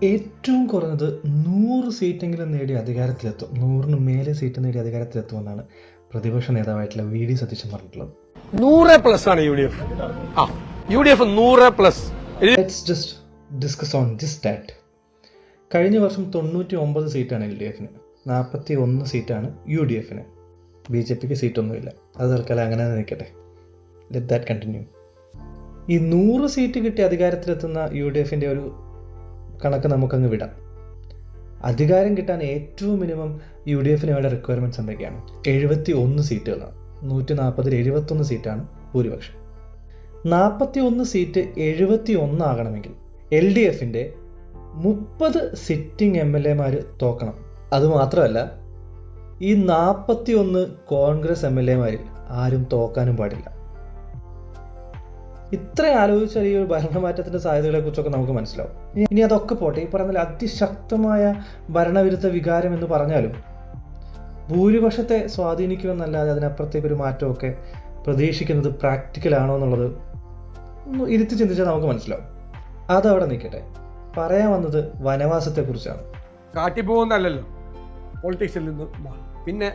ഏറ്റവും കുറഞ്ഞത് 100 സീറ്റെങ്കിലും നേടി അധികാരത്തിലെത്തും, 100-ന് മേലെ സീറ്റ് നേടി അധികാരത്തിലെത്തുമെന്നാണ് പ്രതിപക്ഷ നേതാവായിട്ടുള്ള വി.ഡി. സതീശൻ പറഞ്ഞിട്ടുള്ളത്. 100+ ആണ് UDF. UDF 100+. Let's just discuss on this stat. കഴിഞ്ഞ വർഷം 99 സീറ്റാണ് LDF-ന്, 41 സീറ്റാണ് UDF-ന്. BJPക്ക് സീറ്റൊന്നുമില്ല. അത് തൽക്കാലം അങ്ങനെ നിൽക്കട്ടെ. Let that continue. ഈ 100 സീറ്റ് കിട്ടി അധികാരത്തിലെത്തുന്ന UDF-ന്റെ ഒരു കണക്ക് നമുക്കങ്ങ് വിടാം. അധികാരം കിട്ടാൻ ഏറ്റവും മിനിമം UDF-ന് വേണ്ട റിക്വയർമെൻറ്റ്സ് എന്തൊക്കെയാണ്? 71 സീറ്റുകളാണ്. 140-ൽ 71 സീറ്റാണ് ഭൂരിപക്ഷം. 41 സീറ്റ് 71 ആകണമെങ്കിൽ LDF-ന്റെ 30 സിറ്റിംഗ് MLA-മാർ തോക്കണം. അതുമാത്രമല്ല, ഈ 41 കോൺഗ്രസ് MLA-മാരിൽ ആരും തോക്കാനും പാടില്ല. ഇത്ര ആലോചിച്ചാൽ ഈ ഒരു ഭരണമാറ്റത്തിന്റെ സാധ്യതകളെ കുറിച്ചൊക്കെ നമുക്ക് മനസ്സിലാവും. ഇനി അതൊക്കെ പോട്ടെ, ഈ പറഞ്ഞാൽ അതിശക്തമായ ഭരണവിരുദ്ധ വികാരം എന്ന് പറഞ്ഞാലും ഭൂരിപക്ഷത്തെ സ്വാധീനിക്കുമെന്നല്ലാതെ അതിനപ്പുറത്തേക്കൊരു മാറ്റമൊക്കെ പ്രതീക്ഷിക്കുന്നത് പ്രാക്ടിക്കൽ ആണോ എന്നുള്ളത് ഒന്ന് ഇരുത്തി ചിന്തിച്ചാൽ നമുക്ക് മനസ്സിലാവും. അതവിടെ നിൽക്കട്ടെ. പറയാൻ വന്നത് വനവാസത്തെക്കുറിച്ചാണ്. കാട്ടിപ്പോകുന്നല്ലോ പൊളിറ്റിക്സിൽ നിന്ന് പിന്നെ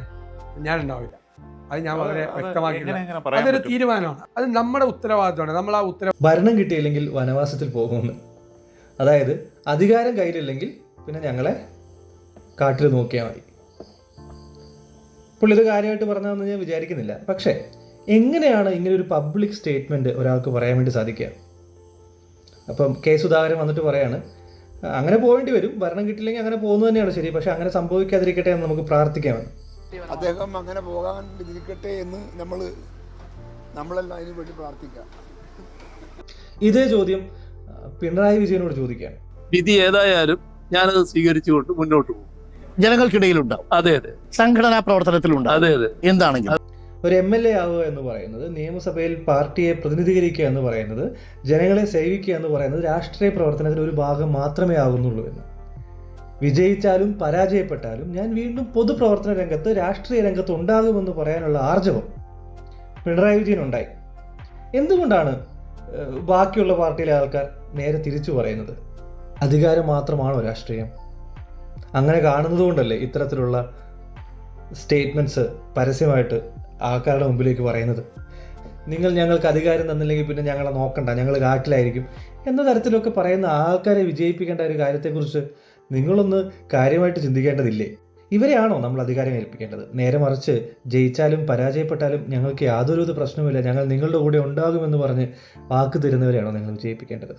ഞാനുണ്ടാവില്ല. അത് ഞാൻ വളരെ വ്യക്തമാക്കിയില്ല. അതൊരു തീരുമാനമാണ്, അത് നമ്മുടെ ഉത്തരവാദിത്തമാണ്. നമ്മൾ ആ ഭരണം കിട്ടിയില്ലെങ്കിൽ വനവാസത്തിൽ പോകുമെന്ന്. അതായത് അധികാരം കയ്യിലില്ലെങ്കിൽ പിന്നെ ഞങ്ങളെ കാട്ടിൽ നോക്കിയാൽ മതി. പുള്ളി ഇത് കാര്യമായിട്ട് പറഞ്ഞതെന്ന് ഞാൻ വിചാരിക്കുന്നില്ല. പക്ഷേ എങ്ങനെയാണ് ഇങ്ങനെ ഒരു പബ്ലിക് സ്റ്റേറ്റ്മെൻറ്റ് ഒരാൾക്ക് പറയാൻ വേണ്ടി സാധിക്കുക? അപ്പം കെ സുധാകരൻ വന്നിട്ട് പറയാണ്, അങ്ങനെ പോകേണ്ടി വരും, ഭരണം കിട്ടില്ലെങ്കിൽ അങ്ങനെ പോകുന്നത് തന്നെയാണ് ശരി, പക്ഷെ അങ്ങനെ സംഭവിക്കാതിരിക്കട്ടെ എന്ന് നമുക്ക് പ്രാർത്ഥിക്കാമെന്ന്. അദ്ദേഹം അങ്ങനെ പോകാൻ ഇരിക്കട്ടെ എന്ന് നമ്മളെല്ലാം അതിനു വേണ്ടി പ്രാർത്ഥിക്കാം. ഇതേ ചോദ്യം പിണറായി വിജയനോട് ചോദിക്കുകയാണ്. വിധി ഏതായാലും ഞാനത് സ്വീകരിച്ചുകൊണ്ട് മുന്നോട്ട് പോകും. ജനങ്ങൾക്കിടയിലുണ്ടാവും. അതെ അതെ. സംഘടനാ പ്രവർത്തനത്തിലുണ്ടാവും. അതെ അതെ. എന്താണെങ്കിലും ഒരു MLA ആവുക എന്ന് പറയുന്നത്, നിയമസഭയിൽ പാർട്ടിയെ പ്രതിനിധീകരിക്കുക എന്ന് പറയുന്നത്, ജനങ്ങളെ സേവിക്കുക എന്ന് പറയുന്നത് രാഷ്ട്രീയ പ്രവർത്തനത്തിൽ ഒരു ഭാഗം മാത്രമേ ആകുന്നുള്ളൂ എന്ന്. വിജയിച്ചാലും പരാജയപ്പെട്ടാലും ഞാൻ വീണ്ടും പൊതുപ്രവർത്തന രംഗത്ത്, രാഷ്ട്രീയ രംഗത്ത് ഉണ്ടാകുമെന്ന് പറയാനുള്ള ആർജവം പിണറായി വിജയൻ ഉണ്ടായി. എന്തുകൊണ്ടാണ് ബാക്കിയുള്ള പാർട്ടിയിലെ ആൾക്കാർ നേരെ തിരിച്ചു പറയുന്നത്? അധികാരം മാത്രമാണോ രാഷ്ട്രീയം? അങ്ങനെ കാണുന്നത് കൊണ്ടല്ലേ ഇത്തരത്തിലുള്ള സ്റ്റേറ്റ്മെൻറ്റ്സ് പരസ്യമായിട്ട് ആൾക്കാരുടെ മുമ്പിലേക്ക് പറയുന്നത്? നിങ്ങൾ ഞങ്ങൾക്ക് അധികാരം തന്നില്ലെങ്കിൽ പിന്നെ ഞങ്ങളെ നോക്കണ്ട, ഞങ്ങൾ കാട്ടിലായിരിക്കും എന്ന തരത്തിലൊക്കെ പറയുന്ന ആൾക്കാരെ വിജയിപ്പിക്കേണ്ട ഒരു കാര്യത്തെക്കുറിച്ച് നിങ്ങളൊന്ന് കാര്യമായിട്ട് ചിന്തിക്കേണ്ടതില്ലേ? ഇവരെയാണോ നമ്മൾ അധികാരം ഏൽപ്പിക്കേണ്ടത്? നേരെ മറിച്ച് ജയിച്ചാലും പരാജയപ്പെട്ടാലും ഞങ്ങൾക്ക് യാതൊരു പ്രശ്നവുമില്ല, ഞങ്ങൾ നിങ്ങളുടെ കൂടെ ഉണ്ടാകുമെന്ന് പറഞ്ഞ് വാക്ക് തരുന്നവരെയാണോ നിങ്ങൾ വിജയിപ്പിക്കേണ്ടത്?